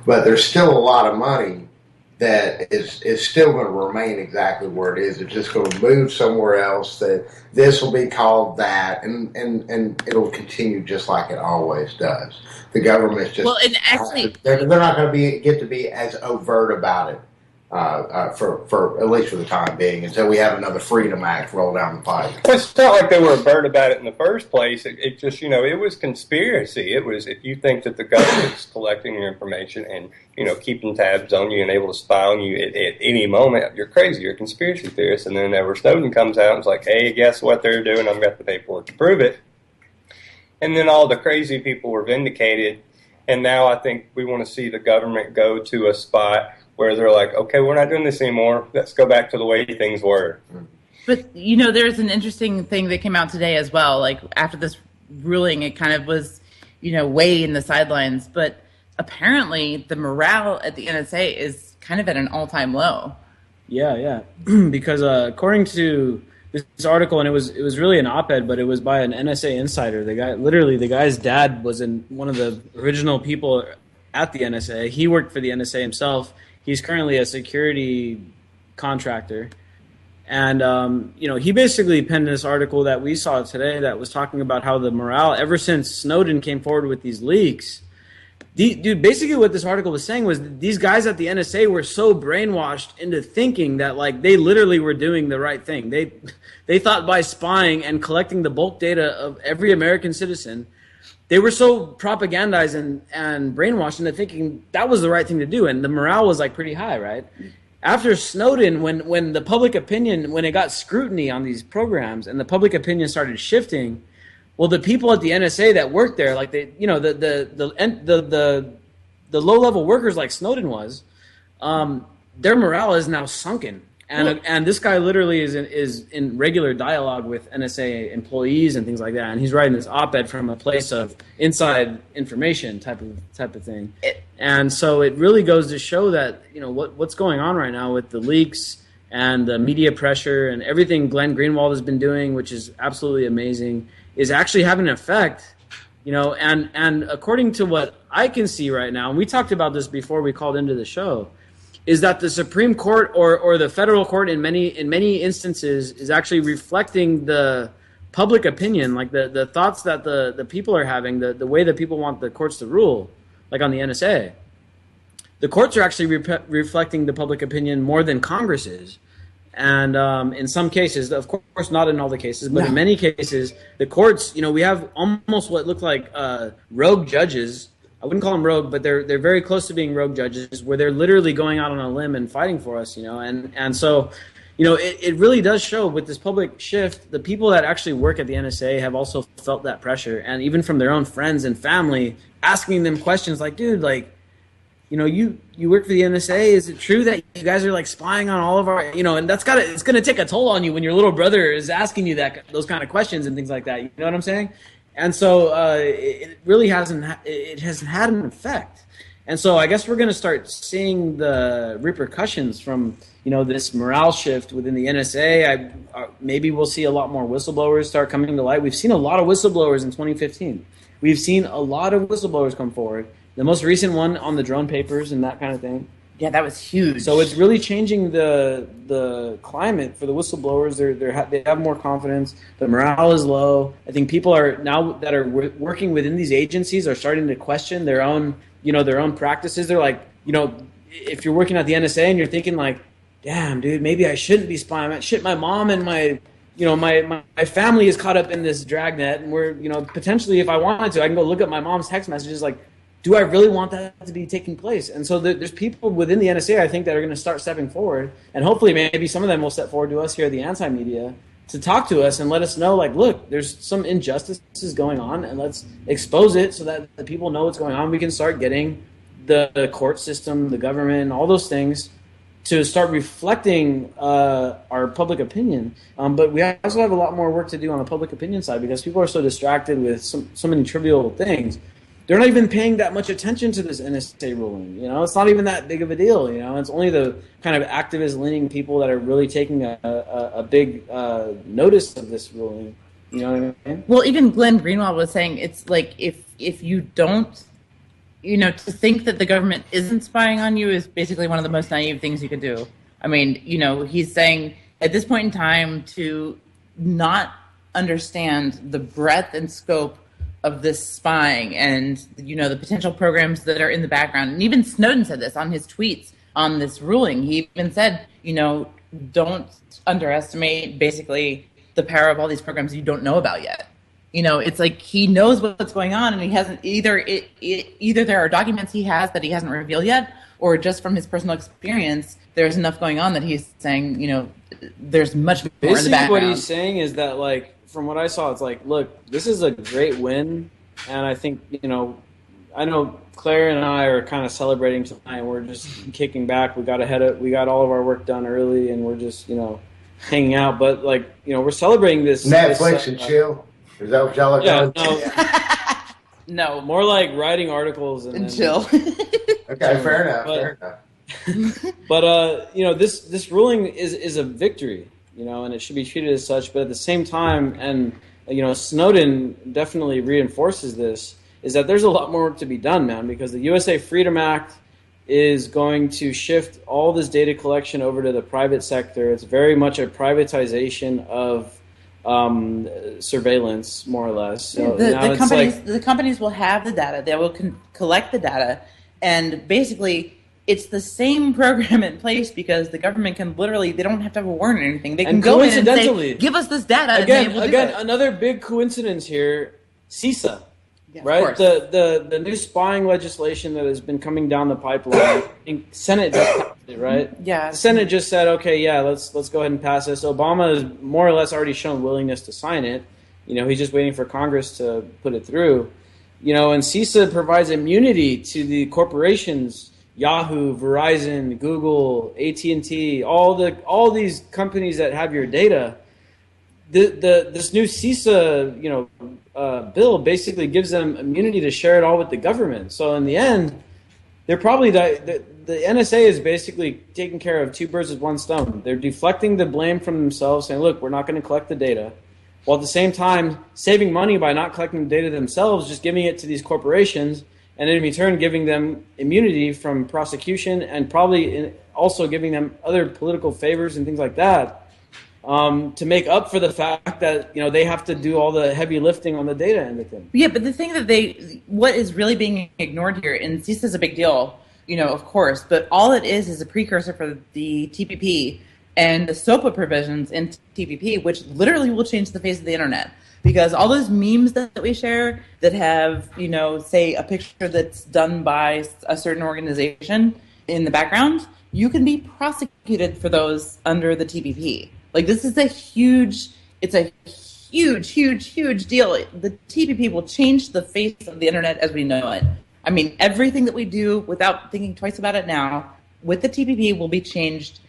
But there's still a lot of money that is still going to remain exactly where it is. It's just going to move somewhere else. That this will be called that, and it'll continue just like it always does. The government's just and actually they're not going to get to be as overt about it for at least for the time being, until we have another Freedom Act roll down the pipe. Well, it's not like they were a bird about it in the first place. It just, it was conspiracy. It was, if you think that the government's collecting your information and, keeping tabs on you and able to spy on you at any moment, you're crazy. You're a conspiracy theorist. And then Edward Snowden comes out and is like, hey, guess what they're doing? I've got the paperwork to prove it. And then all the crazy people were vindicated. And now I think we want to see the government go to a spot where they're like, okay, we're not doing this anymore. Let's go back to the way things were. But, there's an interesting thing that came out today as well. Like, after this ruling, it kind of was, way in the sidelines. But apparently the morale at the NSA is kind of at an all-time low. Yeah. Because according to this article, and it was really an op-ed, but it was by an NSA insider. The guy's dad was one of the original people at the NSA. He worked for the NSA himself. He's currently a security contractor. And, he basically penned this article that we saw today that was talking about how the morale, ever since Snowden came forward with these leaks, dude, basically what this article was saying was these guys at the NSA were so brainwashed into thinking that, like, they literally were doing the right thing. They thought by spying and collecting the bulk data of every American citizen, they were so propagandized and brainwashed into thinking that was the right thing to do, and the morale was like pretty high, right? After Snowden, when the public opinion, when it got scrutiny on these programs and the public opinion started shifting, well, the people at the NSA that worked there, like the low level workers like Snowden was, their morale is now sunken. And this guy literally is in regular dialogue with NSA employees and things like that. And he's writing this op-ed from a place of inside information type of thing. And so it really goes to show that what's going on right now with the leaks and the media pressure and everything Glenn Greenwald has been doing, which is absolutely amazing, is actually having an effect. And according to what I can see right now, and we talked about this before we called into the show, is that the Supreme Court or the federal court in many instances is actually reflecting the public opinion, like the thoughts that the people are having, the way that people want the courts to rule, like on the NSA. The courts are actually reflecting the public opinion more than Congress is. And in some cases, of course not in all the cases, but in many cases, the courts, we have almost what look like rogue judges. I wouldn't call them rogue, but they're very close to being rogue judges, where they're literally going out on a limb and fighting for us, and so, it really does show with this public shift. The people that actually work at the NSA have also felt that pressure, and even from their own friends and family, asking them questions like, dude, like, you work for the NSA. Is it true that you guys are like spying on all of our, and it's going to take a toll on you when your little brother is asking you those kind of questions and things like that. You know what I'm saying? And so it really hasn't had an effect. And so I guess we're going to start seeing the repercussions from, this morale shift within the NSA. Maybe we'll see a lot more whistleblowers start coming to light. We've seen a lot of whistleblowers in 2015. We've seen a lot of whistleblowers come forward. The most recent one on the drone papers and that kind of thing. Yeah, that was huge. So it's really changing the climate for the whistleblowers. They have more confidence. The morale is low. I think people are now that are working within these agencies are starting to question their own practices. They're like, if you're working at the NSA and you're thinking like, damn, dude, maybe I shouldn't be spying. Shit, my mom and my family is caught up in this dragnet, and we're, potentially if I wanted to, I can go look at my mom's text messages like, do I really want that to be taking place? And so there's people within the NSA, I think, that are going to start stepping forward. And hopefully maybe some of them will step forward to us here at the Anti-Media to talk to us and let us know, like, look, there's some injustices going on, and let's expose it so that the people know what's going on. We can start getting the court system, the government, all those things to start reflecting our public opinion. But we also have a lot more work to do on the public opinion side because people are so distracted with so many trivial things. They're not even paying that much attention to this NSA ruling. It's not even that big of a deal. It's only the kind of activist-leaning people that are really taking a big notice of this ruling. You know what I mean? Well, even Glenn Greenwald was saying it's like if you don't, to think that the government isn't spying on you is basically one of the most naive things you could do. I mean, he's saying at this point in time to not understand the breadth and scope of this spying and, the potential programs that are in the background. And even Snowden said this on his tweets on this ruling. He even said, don't underestimate basically the power of all these programs you don't know about yet. It's like he knows what's going on, and he hasn't either there are documents he has that he hasn't revealed yet, or just from his personal experience, there's enough going on that he's saying, there's much more basically in the background. What he's saying is that, like, from what I saw, it's like, look, this is a great win, and I think, I know Claire and I are kind of celebrating tonight. We're just kicking back. We got all of our work done early, and we're just, hanging out. But, like, we're celebrating this. Netflix and chill. Is that what y'all are doing? No. More like writing articles and chill. Okay, fair enough. But this ruling is a victory, and it should be treated as such. But at the same time, and Snowden definitely reinforces this, is that there's a lot more work to be done, man, because the USA Freedom Act is going to shift all this data collection over to the private sector. It's very much a privatization of surveillance, more or less. So the companies will have the data. They will collect the data, and basically it's the same program in place because the government can literally, they don't have to have a warrant or anything. They can go in and say, give us this data. Again, another big coincidence here, CISA. Yeah, right, the new spying legislation that has been coming down the pipeline. Senate just passed it, right? Yeah. The Senate just said, okay, yeah, let's go ahead and pass this. Obama has more or less already shown willingness to sign it. He's just waiting for Congress to put it through. And CISA provides immunity to the corporations, Yahoo, Verizon, Google, AT&T, all these companies that have your data. This new CISA, bill basically gives them immunity to share it all with the government. So in the end, they're probably the NSA is basically taking care of two birds with one stone. They're deflecting the blame from themselves, saying, "Look, we're not going to collect the data," while at the same time saving money by not collecting the data themselves, just giving it to these corporations, and in return giving them immunity from prosecution and probably also giving them other political favors and things like that. To make up for the fact that they have to do all the heavy lifting on the data end of things. Yeah, but the thing that what is really being ignored here, and CISA is a big deal, of course, but all it is a precursor for the TPP and the SOPA provisions in TPP, which literally will change the face of the internet. Because all those memes that we share that have, say a picture that's done by a certain organization in the background, you can be prosecuted for those under the TPP. Like, this is a huge deal. The TPP will change the face of the internet as we know it. I mean, everything that we do without thinking twice about it now, with the TPP will be changed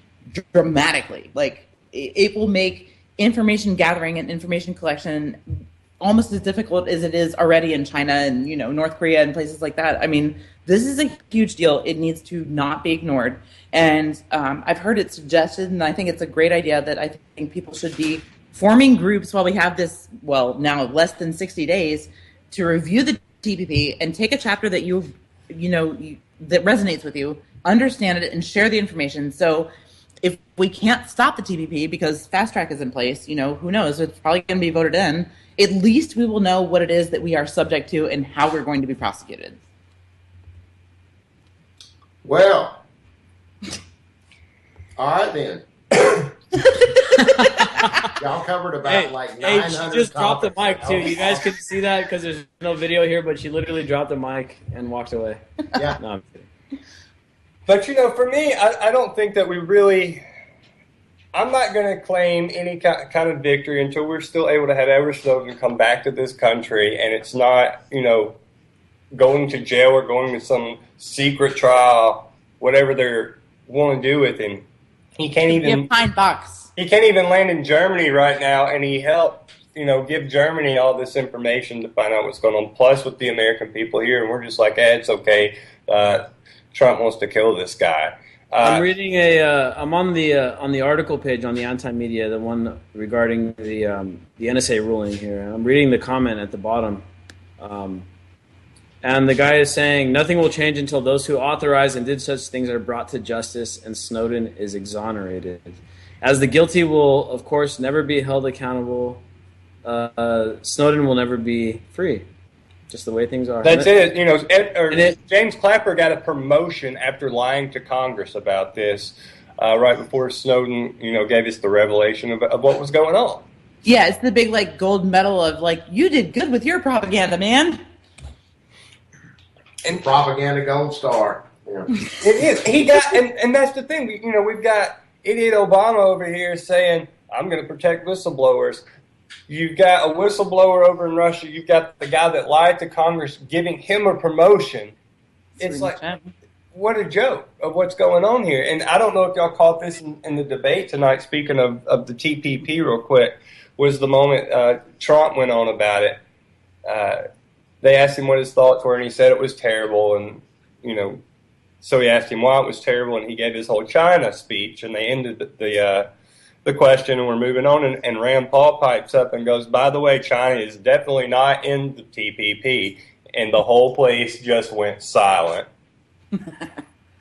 dramatically. Like, it will make information gathering and information collection almost as difficult as it is already in China and, North Korea and places like that. I mean, this is a huge deal. It needs to not be ignored. And I've heard it suggested, and I think it's a great idea that I think people should be forming groups while we have this, now less than 60 days, to review the TPP and take a chapter that that resonates with you, understand it, and share the information. So if we can't stop the TPP because fast track is in place, who knows? It's probably going to be voted in. At least we will know what it is that we are subject to and how we're going to be prosecuted. Well, all right then. Y'all covered about 900 she just dropped the mic too. Oh, You guys couldn't see that because there's no video here, but she literally dropped the mic and walked away. Yeah. No, I'm kidding. But, for me, I don't think that we really – I'm not going to claim any kind of victory until we're still able to have Edward Snowden come back to this country and it's not, going to jail or going to some secret trial, whatever they're want to do with him. He can't even – fine box. He can't even land in Germany right now, and he helped, give Germany all this information to find out what's going on, plus with the American people here, and we're just like, it's okay. Trump wants to kill this guy. I'm reading I'm on the article page on the Anti-Media, the one regarding the NSA ruling here. I'm reading the comment at the bottom. And the guy is saying, nothing will change until those who authorized and did such things are brought to justice and Snowden is exonerated. As the guilty will, of course, never be held accountable, Snowden will never be free. just the way things are. That's it. You know, James Clapper got a promotion after lying to Congress about this right before Snowden, you know, gave us the revelation of what was going on. Yeah, it's the big like gold medal of like, you did good with your propaganda, man. And propaganda gold star. Yeah. It is. He got, and that's the thing. We've got idiot Obama over here saying, "I'm going to protect whistleblowers." You've got a whistleblower over in Russia. You've got the guy that lied to Congress giving him a promotion. It's like, what a joke of what's going on here. And I don't know if y'all caught this in the debate tonight. Speaking of the TPP, real quick, was the moment Trump went on about it. They asked him what his thoughts were, and he said it was terrible. And, so he asked him why it was terrible, and he gave his whole China speech, and they ended the question, and we're moving on. And Rand Paul pipes up and goes, by the way, China is definitely not in the TPP. And the whole place just went silent.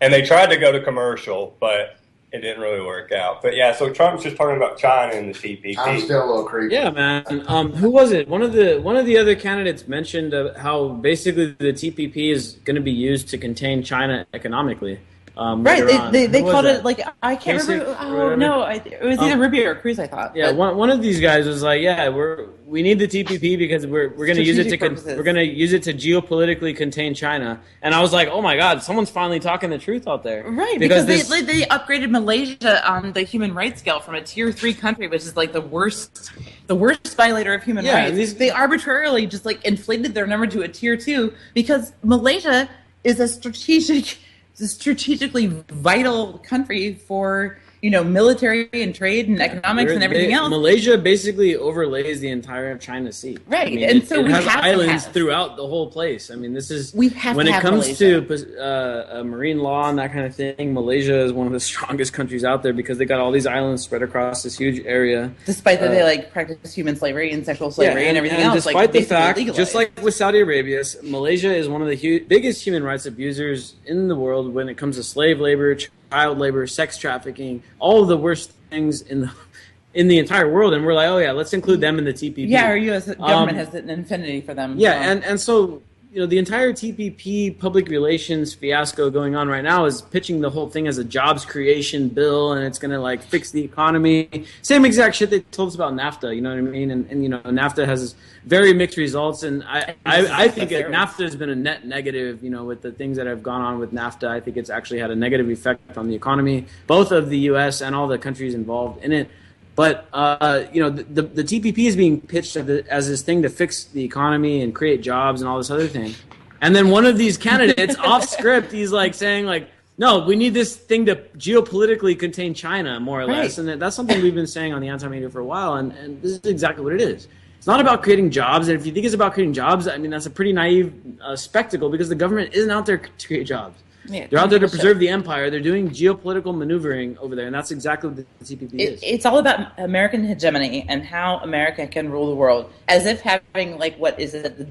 And they tried to go to commercial, but it didn't really work out. But yeah, so Trump's just talking about China and the TPP. I'm still a little creepy. Yeah, man. Who was it? One of the other candidates mentioned how basically the TPP is going to be used to contain China economically. Right, they called it like, I can't remember. Oh no, it was either Rubio or Cruz, I thought. Yeah, one of these guys was like, yeah, we need the TPP because we're going to use it to geopolitically contain China. And I was like, oh my God, someone's finally talking the truth out there. Right, because they upgraded Malaysia on the human rights scale from a tier 3 country, which is like the worst violator of human rights. They arbitrarily just like inflated their number to a tier 2 because Malaysia is a strategically vital country for military and trade and economics and everything else. Malaysia basically overlays the entire China Sea. Right, I mean, so it has islands throughout the whole place. I mean, this is when it comes to marine law and that kind of thing. Malaysia is one of the strongest countries out there because they got all these islands spread across this huge area. Despite that, they practice human slavery and sexual slavery and everything else. Despite the fact, just like with Saudi Arabia, Malaysia is one of the biggest human rights abusers in the world when it comes to slave labor, child labor, sex trafficking, all of the worst things in the entire world, and we're like, oh yeah, let's include them in the TPP. Yeah, our U.S. government has an infinity for them. Yeah, and so the entire TPP public relations fiasco going on right now is pitching the whole thing as a jobs creation bill, and it's going to fix the economy. Same exact shit they told us about NAFTA. You know what I mean? And NAFTA has very mixed results, and I think NAFTA has been a net negative. With the things that have gone on with NAFTA, I think it's actually had a negative effect on the economy, both of the U.S. and all the countries involved in it. But the TPP is being pitched as this thing to fix the economy and create jobs and all this other thing. And then one of these candidates off script, he's saying no, we need this thing to geopolitically contain China, more or less. And that's something we've been saying on the Anti-Media for a while. And this is exactly what it is. It's not about creating jobs. And if you think it's about creating jobs, I mean, that's a pretty naive spectacle because the government isn't out there to create jobs. Yeah, they're out there to preserve the empire. They're doing geopolitical maneuvering over there, and that's exactly what the TPP is. It's all about American hegemony and how America can rule the world, as if having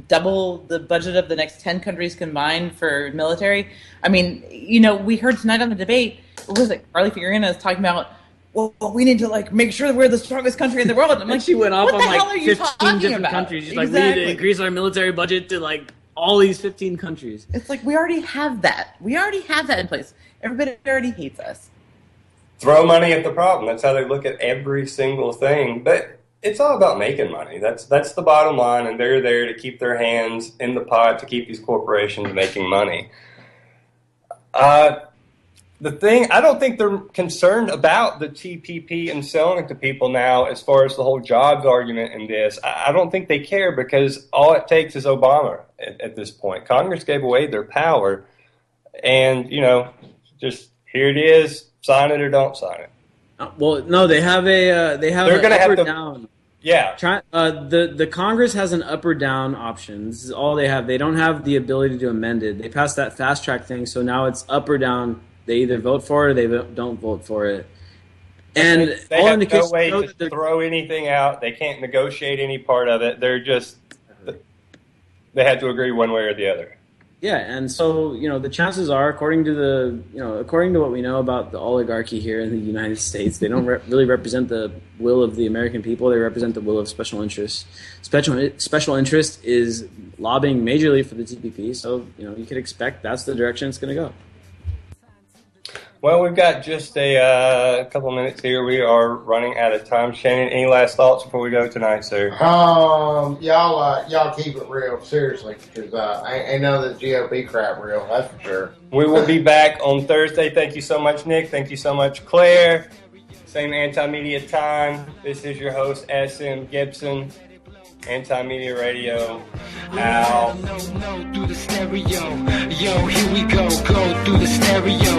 double the budget of the next 10 countries combined for military. I mean, we heard tonight on the debate, what was it? Carly Fiorina is talking about, well, we need to make sure that we're the strongest country in the world. And she went off on 15 different countries. She's we need to increase our military budget to all these 15 countries. It's we already have that. We already have that in place. Everybody already hates us. Throw money at the problem. That's how they look at every single thing. But it's all about making money. That's the bottom line, and they're there to keep their hands in the pot to keep these corporations making money. I don't think they're concerned about the TPP and selling it to people now as far as the whole jobs argument in this. I don't think they care because all it takes is Obama at this point. Congress gave away their power, and, just here it is, sign it or don't sign it. Well, no, they have they're going to have to down. Yeah. The Congress has an up or down option. This is all they have. They don't have the ability to amend it. They passed that fast track thing, so now it's up or down. They either vote for it or they don't vote for it. And they have no way to throw anything out. They can't negotiate any part of it. They have to agree one way or the other. Yeah, and so, the chances are, according to what we know about the oligarchy here in the United States, they don't really represent the will of the American people. They represent the will of special interests. Special interest is lobbying majorly for the TPP, so, you could expect that's the direction it's going to go. Well, we've got just a couple minutes here. We are running out of time. Shannon, any last thoughts before we go tonight, sir? Y'all keep it real, seriously, because I know the GOP crap real. That's for sure. We will be back on Thursday. Thank you so much, Nick. Thank you so much, Claire. Same Anti-Media time. This is your host, SM Gibson. Anti-Media Radio. Ow. No, through the stereo. Yo, here we go through the stereo.